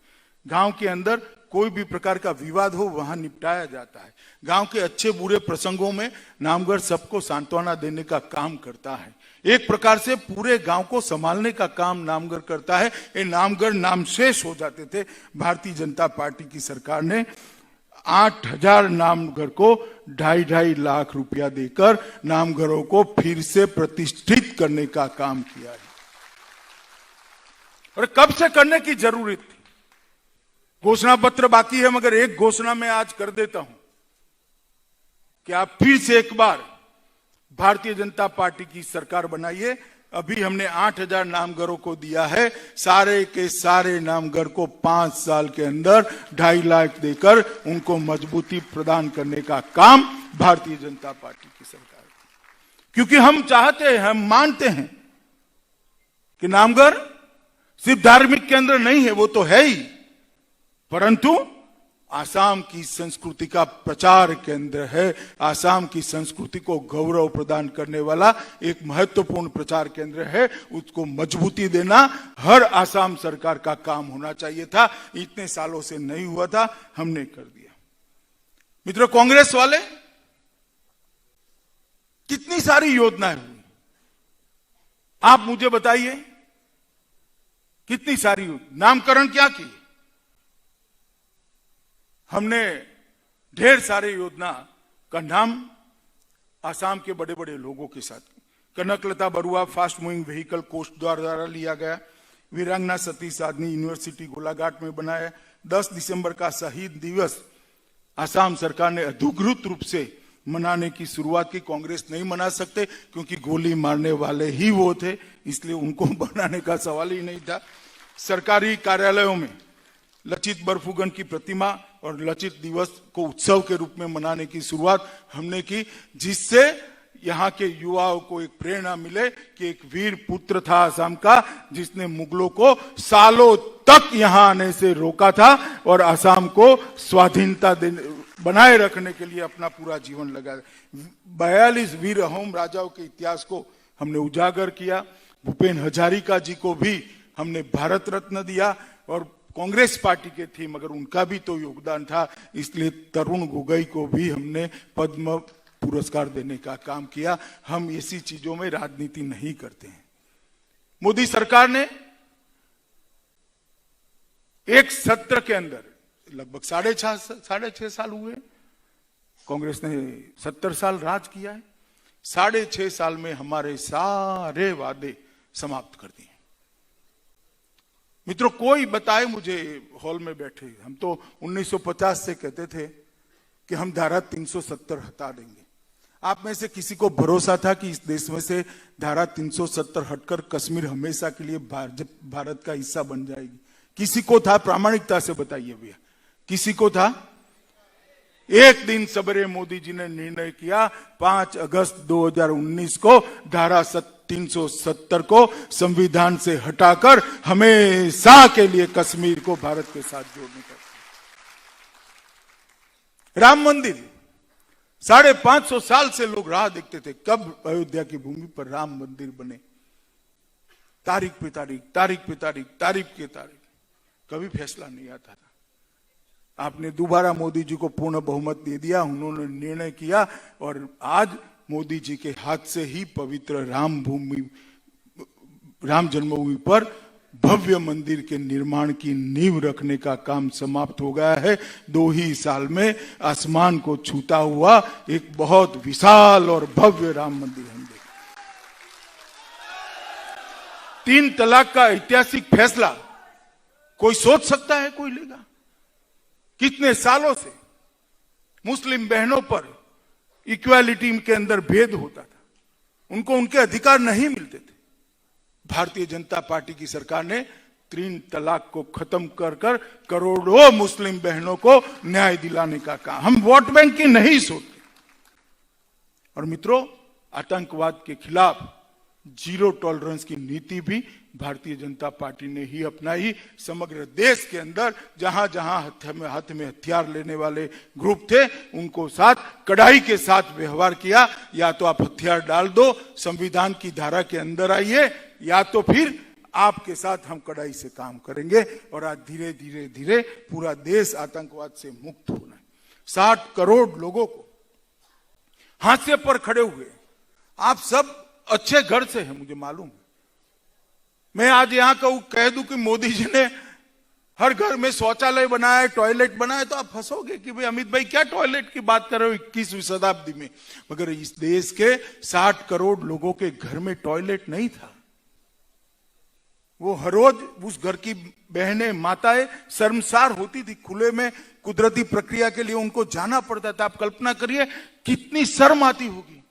गांव के अंदर कोई भी प्रकार का विवाद हो वहां निपटाया जाता है। गांव के अच्छे बुरे प्रसंगों में नामगढ़ सबको सांत्वना देने का काम करता है। एक प्रकार से पूरे गांव को संभालने का काम नामगढ़ करता है। ये नामगढ़ नामशेष हो जाते थे। भारतीय जनता पार्टी की सरकार ने 8000 नामगढ़ को 2.5 लाख रुपया देकर नामगढ़ों को फिर से प्रतिष्ठित करने का काम किया है। और कब से करने की जरूरत थी? घोषणा पत्र बाकी है, मगर एक घोषणा मैं आज कर देता हूं कि आप फिर से एक बार भारतीय जनता पार्टी की सरकार बनाइए। अभी हमने 8000 नामगढ़ों को दिया है, सारे के सारे नामगढ़ को 5 साल के अंदर 2.5 लाख देकर उनको मजबूती प्रदान करने का काम भारतीय जनता पार्टी की सरकार है। क्योंकि हम चाहते हैं, हम मानते हैं कि नामगढ़ सिर्फ धार्मिक केंद्र नहीं है, वो तो है ही, परंतु आसाम की संस्कृति का प्रचार केंद्र है। आसाम की संस्कृति को गौरव प्रदान करने वाला एक महत्वपूर्ण प्रचार केंद्र है। उसको मजबूती देना हर आसाम सरकार का काम होना चाहिए था। इतने सालों से नहीं हुआ था, हमने कर दिया। मित्रों, कांग्रेस वाले कितनी सारी योजनाएं हुई, आप मुझे बताइए, कितनी सारी नामकरण क्या की? हमने ढेर सारे योजना का नाम आसाम के बड़े बड़े लोगों के साथ, Kanaklata Barua fast moving vehicle coast द्वारा लिया गया। वीरांगना सती साधनी यूनिवर्सिटी गोलाघाट में बनाया। 10 दिसंबर का शहीद दिवस आसाम सरकार ने अधिकृत रूप से मनाने की शुरुआत की। कांग्रेस नहीं मना सकते क्योंकि गोली मारने वाले ही वो थे, इसलिए उनको बनाने का सवाल ही नहीं था। सरकारी कार्यालयों में लचित बरफुकन की प्रतिमा और लचित दिवस को उत्सव के रूप में मनाने की शुरुआत हमने की, जिससे यहाँ के युवाओं को एक प्रेरणा मिले कि एक वीर पुत्र था आसाम का, जिसने मुगलों को सालों तक यहाँ आने से रोका था और आसाम को स्वाधीनता बनाए रखने के लिए अपना पूरा जीवन लगा। 42 वीर अहोम राजाओं के इतिहास को हमने उजागर किया। भूपेन हजारिका जी को भी हमने भारत रत्न दिया। और कांग्रेस पार्टी के थी, मगर उनका भी तो योगदान था, इसलिए तरुण गोगोई को भी हमने पद्म पुरस्कार देने का काम किया। हम ऐसी चीजों में राजनीति नहीं करते हैं। मोदी सरकार ने एक सत्र के अंदर लगभग 6.5 साल हुए, कांग्रेस ने 70 साल राज किया है। 6.5 साल में हमारे सारे वादे समाप्त कर दिए। मित्रों, कोई बताए मुझे, हॉल में बैठे, हम तो 1950 से कहते थे कि हम धारा 370 हटा देंगे। आप में से किसी को भरोसा था कि इस देश में से धारा 370 हटकर कश्मीर हमेशा के लिए भारत का हिस्सा बन जाएगी? किसी को था? प्रामाणिकता से बताइए भैया, किसी को था? एक दिन सवेरे मोदी जी ने निर्णय किया 5 अगस्त 2019 को धारा 370 को संविधान से हटाकर हमेशा के लिए कश्मीर को भारत के साथ जोड़ने का। राम मंदिर 550 साल से लोग राह देखते थे कब अयोध्या की भूमि पर राम मंदिर बने। तारीख पे तारीख, तारीख पे तारीख, तारीख के तारीख, कभी फैसला नहीं आता था। आपने दोबारा मोदी जी को पूर्ण बहुमत दे दिया, उन्होंने निर्णय किया और आज मोदी जी के हाथ से ही पवित्र राम जन्मभूमि पर भव्य मंदिर के निर्माण की नींव रखने का काम समाप्त हो गया है। 2 ही साल में आसमान को छूता हुआ एक बहुत विशाल और भव्य राम मंदिर हम देखें। 3 तलाक का ऐतिहासिक फैसला कोई सोच सकता है कोई लेगा? कितने सालों से मुस्लिम बहनों पर इक्वालिटी के अंदर भेद होता था, उनको उनके अधिकार नहीं मिलते थे। भारतीय जनता पार्टी की सरकार ने 3 तलाक को खत्म कर करोड़ों मुस्लिम बहनों को न्याय दिलाने का काम। हम वोट बैंक की नहीं सोचते। और मित्रों, आतंकवाद के खिलाफ 0 टॉलरेंस की नीति भी भारतीय जनता पार्टी ने ही अपनाई। समग्र देश के अंदर जहां जहां हाथ में हथियार लेने वाले ग्रुप थे, उनको साथ कड़ाई के साथ व्यवहार किया। या तो आप हथियार डाल दो, संविधान की धारा के अंदर आइए, या तो फिर आपके साथ हम कड़ाई से काम करेंगे। और आज धीरे धीरे धीरे पूरा देश आतंकवाद से मुक्त होना है। 60 करोड़ लोगों को हाशिए पर खड़े हुए, आप सब अच्छे घर से हैं, मुझे मालूम है। मैं आज यहां कह दूं कि मोदी जी ने हर घर में शौचालय बनाया, टॉयलेट बनाया, तो आप फंसोगे कि भाई अमित भाई क्या टॉयलेट की बात कर रहे हो 21वीं शताब्दी में। मगर इस देश के 60 करोड़ लोगों के घर में टॉयलेट नहीं था। वो हर रोज उस घर की बहनें, माताएं शर्मसार होती थी। खुले में कुदरती प्रक्रिया के लिए उनको जाना पड़ता था। आप कल्पना करिए कितनी शर्म आती होगी।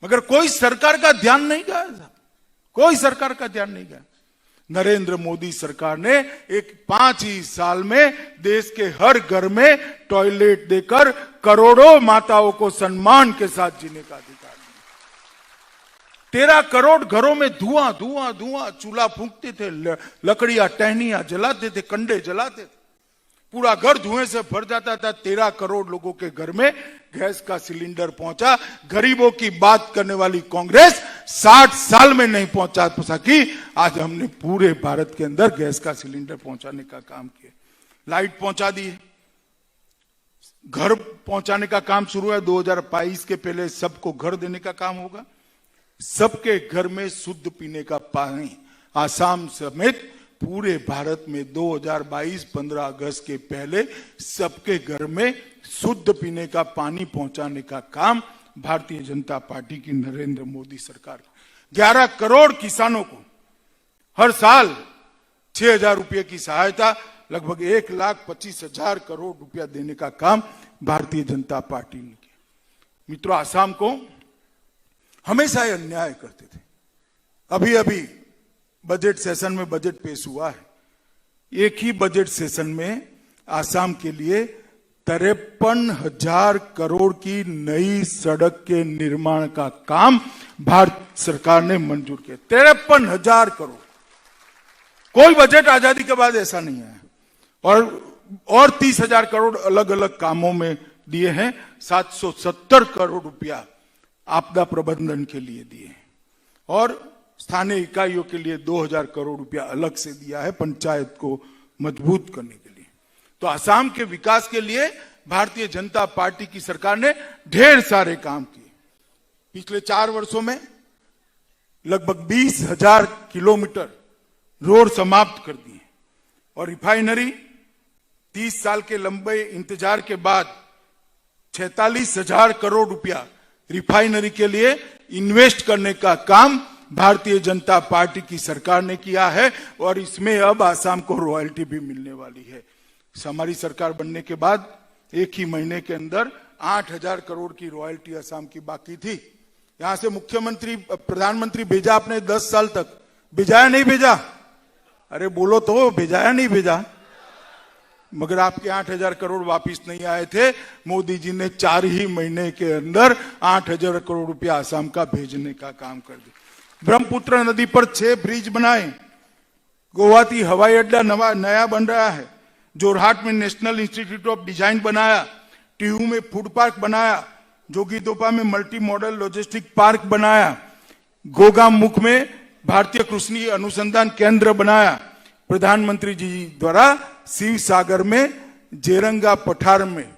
मगर कोई सरकार का ध्यान नहीं गया, कोई सरकार का ध्यान नहीं गया। नरेंद्र मोदी सरकार ने एक 5 ही साल में देश के हर घर में टॉयलेट देकर करोड़ों माताओं को सम्मान के साथ जीने का अधिकार दिया। 13 करोड़ घरों में धुआं धुआं धुआं, चूल्हा फूंकते थे, लकड़ियां टहनियां जलाते थे, कंडे जलाते थे, पूरा घर धुएं से भर जाता था। 13 करोड़ लोगों के घर में गैस का सिलेंडर पहुंचा। गरीबों की बात करने वाली कांग्रेस 60 साल में नहीं पहुंचा सकी। आज हमने पूरे भारत के अंदर गैस का सिलेंडर पहुंचाने का काम किया। लाइट पहुंचा दी है, घर पहुंचाने का काम शुरू है। 2022 के पहले सबको घर देने का काम होगा। सबके घर में शुद्ध पीने का पानी, आसाम समेत पूरे भारत में 2022 15 अगस्त के पहले सबके घर में शुद्ध पीने का पानी पहुंचाने का काम भारतीय जनता पार्टी की नरेंद्र मोदी सरकार। 11 करोड़ किसानों को हर साल 6,000 रुपये की सहायता, लगभग 1,25,000 करोड़ रुपया देने का काम भारतीय जनता पार्टी ने किया। मित्रों, आसाम को हमेशा ये अन्याय करते थे। अभी अभी बजट सेशन में बजट पेश हुआ है। एक ही बजट सेशन में आसाम के लिए 53,000 करोड़ की नई सड़क के निर्माण का काम भारत सरकार ने मंजूर किया। 53,000 करोड़। कोई बजट आजादी के बाद ऐसा नहीं है। और 30,000 करोड़ अलग अलग कामों में दिए हैं। 770 करोड़ रुपया आपदा प्रबंधन के लिए दिए हैं और स्थानीय इकाइयों के लिए 2,000 करोड़ रुपया अलग से दिया है, पंचायत को मजबूत करने के लिए। तो आसाम के विकास के लिए भारतीय जनता पार्टी की सरकार ने ढेर सारे काम किए। पिछले 4 वर्षों में लगभग 20,000 किलोमीटर रोड समाप्त कर दिए और रिफाइनरी 30 साल के लंबे इंतजार के बाद 46,000 करोड़ रुपया रिफाइनरी के लिए इन्वेस्ट करने का काम भारतीय जनता पार्टी की सरकार ने किया है और इसमें अब आसाम को रॉयल्टी भी मिलने वाली है। हमारी सरकार बनने के बाद एक ही महीने के अंदर 8,000 करोड़ की रॉयल्टी आसाम की बाकी थी। यहां से मुख्यमंत्री, प्रधानमंत्री भेजा आपने 10 साल तक, भेजा या नहीं भेजा? अरे बोलो तो, भेजा या नहीं भेजा? मगर आपके 8,000 करोड़ वापिस नहीं आए थे। मोदी जी ने 4 ही महीने के अंदर 8,000 करोड़ रुपया आसाम का भेजने का काम कर दिया। ब्रह्मपुत्र नदी पर 6 ब्रिज बनाए, गुवाहाटी हवाई अड्डा नया बन रहा है, जोरहाट में नेशनल इंस्टीट्यूट ऑफ डिजाइन बनाया, टीहू में फूड पार्क बनाया, जोगीदोपा में मल्टी मॉडल लॉजिस्टिक पार्क बनाया, गोगामुख में भारतीय कृषि अनुसंधान केंद्र बनाया। प्रधानमंत्री जी द्वारा शिव सागर में जेरंगा पठार में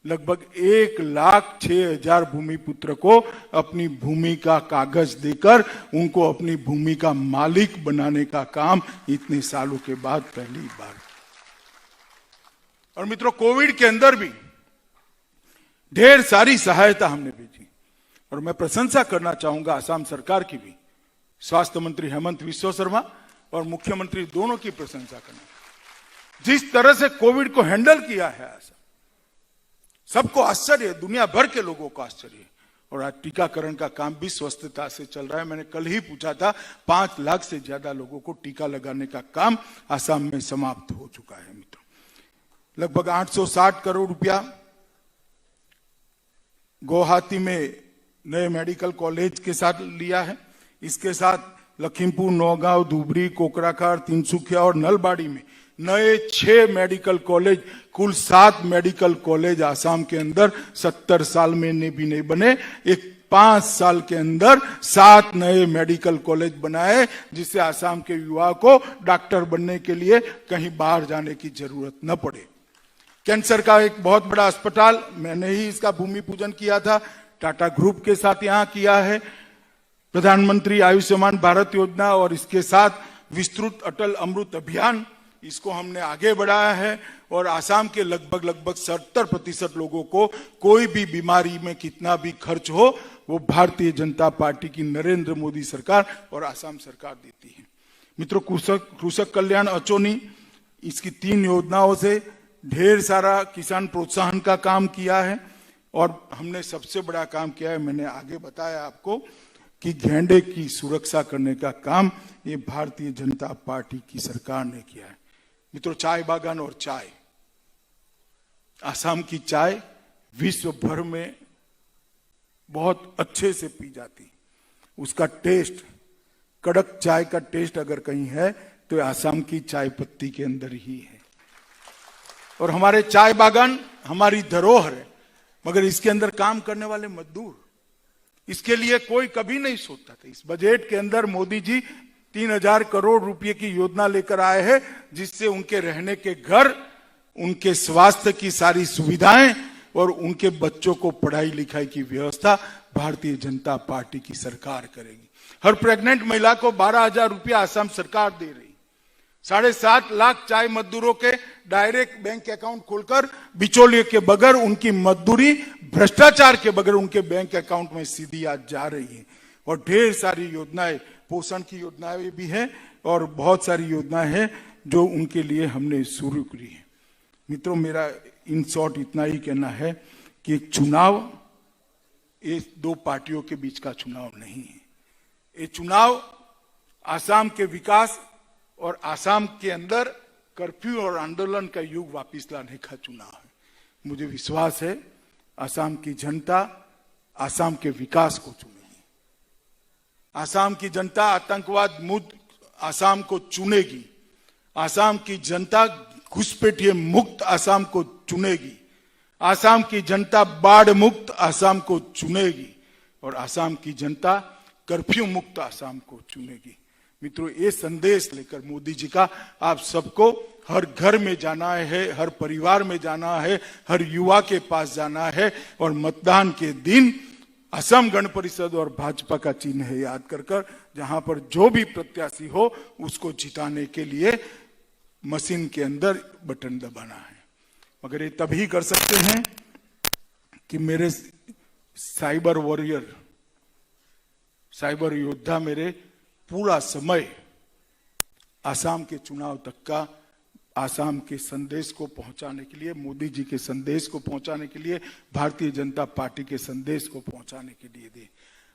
लगभग 1,06,000 भूमिपुत्र को अपनी भूमि का कागज देकर उनको अपनी भूमि का मालिक बनाने का काम इतने सालों के बाद पहली बार। और मित्रों, कोविड के अंदर भी ढेर सारी सहायता हमने भेजी और मैं प्रशंसा करना चाहूंगा असम सरकार की भी, स्वास्थ्य मंत्री हेमंत विश्व शर्मा और मुख्यमंत्री दोनों की प्रशंसा करना। जिस तरह से कोविड को हैंडल किया है असम, सबको आश्चर्य है, दुनिया भर के लोगों को आश्चर्य है। और आज टीकाकरण का काम भी स्वस्थता से चल रहा है। मैंने कल ही पूछा था, 5 लाख से ज्यादा लोगों को टीका लगाने का काम असम में समाप्त हो चुका है। मित्रों, लगभग 860 करोड़ रुपया गुवाहाटी में नए मेडिकल कॉलेज के साथ लिया है। इसके साथ लखीमपुर, नौगांव, धुबरी, कोकराझार, तिनसुकिया और नलबाड़ी में नए 6 मेडिकल कॉलेज, कुल 7 मेडिकल कॉलेज आसाम के अंदर 70 साल में भी नहीं बने। 5 साल के अंदर 7 नए मेडिकल कॉलेज बनाए, जिससे आसाम के युवा को डॉक्टर बनने के लिए कहीं बाहर जाने की जरूरत न पड़े। कैंसर का एक बहुत बड़ा अस्पताल, मैंने ही इसका भूमि पूजन किया था, टाटा ग्रुप के साथ यहां किया है। प्रधानमंत्री आयुष्मान भारत योजना और इसके साथ विस्तृत अटल अमृत अभियान, इसको हमने आगे बढ़ाया है और आसाम के लगभग 70% लोगों को कोई भी बीमारी में कितना भी खर्च हो वो भारतीय जनता पार्टी की नरेंद्र मोदी सरकार और आसाम सरकार देती है। मित्रों, कृषक कल्याण अचोनी, इसकी 3 योजनाओं से ढेर सारा किसान प्रोत्साहन का काम किया है। और हमने सबसे बड़ा काम किया है, मैंने आगे बताया आपको, कि गेंडे की सुरक्षा करने का काम ये भारतीय जनता पार्टी की सरकार ने किया है। मित्रों, चाय बागान और चाय, आसाम की चाय विश्व भर में बहुत अच्छे से पी जाती। उसका टेस्ट, कड़क चाय का टेस्ट अगर कहीं है तो आसाम की चाय पत्ती के अंदर ही है। और हमारे चाय बागान हमारी धरोहर है, मगर इसके अंदर काम करने वाले मजदूर, इसके लिए कोई कभी नहीं सोचता था। इस बजट के अंदर मोदी जी 3,000 करोड़ रुपए की योजना लेकर आए हैं, जिससे उनके रहने के घर, उनके स्वास्थ्य की सारी सुविधाएं और उनके बच्चों को पढ़ाई लिखाई की व्यवस्था भारतीय जनता पार्टी की सरकार करेगी। हर प्रेग्नेंट महिला को 12,000 रुपया असम सरकार दे रही। 7.5 लाख चाय मजदूरों के डायरेक्ट बैंक अकाउंट खोलकर बिचौलिए के बगैर उनकी मजदूरी भ्रष्टाचार के बगैर उनके बैंक अकाउंट में सीधी आज जा रही है। और ढेर सारी योजनाएं, पोषण की योजनाएं भी हैं और बहुत सारी योजनाएं हैं जो उनके लिए हमने शुरू की है। मित्रों, मेरा इन शॉर्ट इतना ही कहना है कि एक चुनाव ये 2 पार्टियों के बीच का चुनाव नहीं है। ये चुनाव आसाम के विकास और आसाम के अंदर कर्फ्यू और आंदोलन का युग वापस लाने का चुनाव है। मुझे विश्वास है आसाम की जनता आसाम के विकास को चुनेगी। आसाम की जनता आतंकवाद मुक्त आसाम को चुनेगी। आसाम की जनता घुसपैठिए मुक्त आसाम को चुनेगी। आसाम की जनता बाढ़ मुक्त आसाम को चुनेगी और आसाम की जनता कर्फ्यू मुक्त आसाम को चुनेगी। मित्रों, ये संदेश लेकर मोदी जी का आप सबको हर घर में जाना है, हर परिवार में जाना है, हर युवा के पास जाना है और मतदान के दिन असम गण परिषद और भाजपा का चिन्ह है याद कर जहां पर जो भी प्रत्याशी हो उसको जिताने के लिए मशीन के अंदर बटन दबाना है। मगर ये तभी कर सकते हैं कि मेरे साइबर वॉरियर, साइबर योद्धा मेरे पूरा समय आसाम के चुनाव तक का आसाम के संदेश को पहुंचाने के लिए, मोदी जी के संदेश को पहुंचाने के लिए, भारतीय जनता पार्टी के संदेश को पहुंचाने के लिए दे।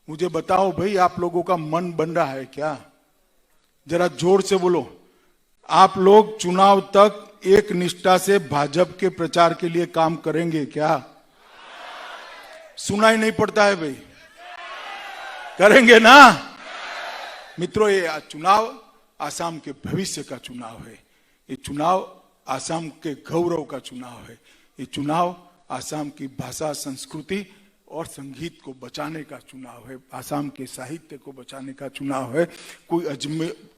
मुझे बताओ भाई, आप लोगों का मन बन रहा है क्या? जरा जोर से बोलो। आप लोग चुनाव तक एक निष्ठा से भाजपा के प्रचार के लिए काम करेंगे क्या? सुनाई नहीं पड़ता है भाई? करेंगे ना मित्रों? ये चुनाव आसाम के भविष्य का चुनाव है। ये चुनाव आसाम के गौरव का चुनाव है। ये चुनाव आसाम की भाषा, संस्कृति और संगीत को बचाने का चुनाव है। आसाम के साहित्य को बचाने का चुनाव है। कोई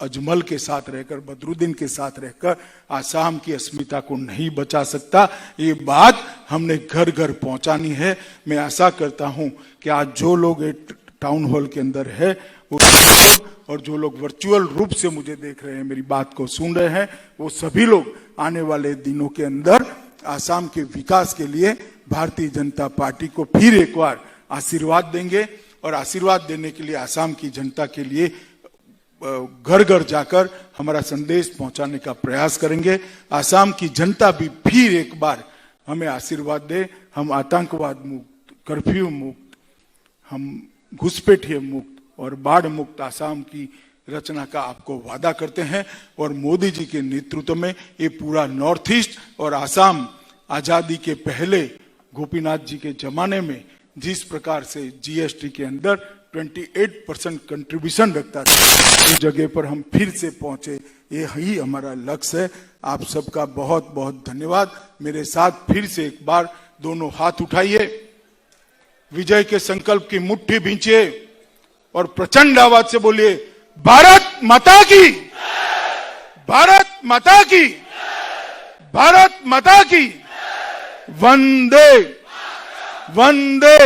अजमल के साथ रहकर, बदरुद्दीन के साथ रहकर आसाम की अस्मिता को नहीं बचा सकता। ये बात हमने घर घर पहुंचानी है। मैं आशा करता हूं कि आज जो लोग टाउन हॉल के अंदर है वो और जो लोग वर्चुअल रूप से मुझे देख रहे हैं, मेरी बात को सुन रहे हैं, वो सभी लोग आने वाले दिनों के अंदर आसाम के विकास के लिए भारतीय जनता पार्टी को फिर एक बार आशीर्वाद देंगे और आशीर्वाद देने के लिए आसाम की जनता के लिए घर घर जाकर हमारा संदेश पहुंचाने का प्रयास करेंगे। आसाम की जनता भी फिर एक बार हमें आशीर्वाद दे। हम आतंकवाद मुक्त, कर्फ्यू मुक्त, हम घुसपैठिए मुक्त और बाढ़ मुक्त आसाम की रचना का आपको वादा करते हैं। और मोदी जी के नेतृत्व में ये पूरा नॉर्थ ईस्ट और आसाम आजादी के पहले गोपीनाथ जी के जमाने में जिस प्रकार से जीएसटी के अंदर 28% कंट्रीब्यूशन रखता था, उस जगह पर हम फिर से पहुंचे। ये ही हमारा लक्ष्य है। आप सबका बहुत बहुत धन्यवाद। मेरे साथ फिर से एक बार दोनों हाथ उठाइए, विजय के संकल्प की मुट्ठी भींचिए और प्रचंड आवाज से बोलिए, भारत माता की, भारत माता की, भारत माता की, वंदे वंदे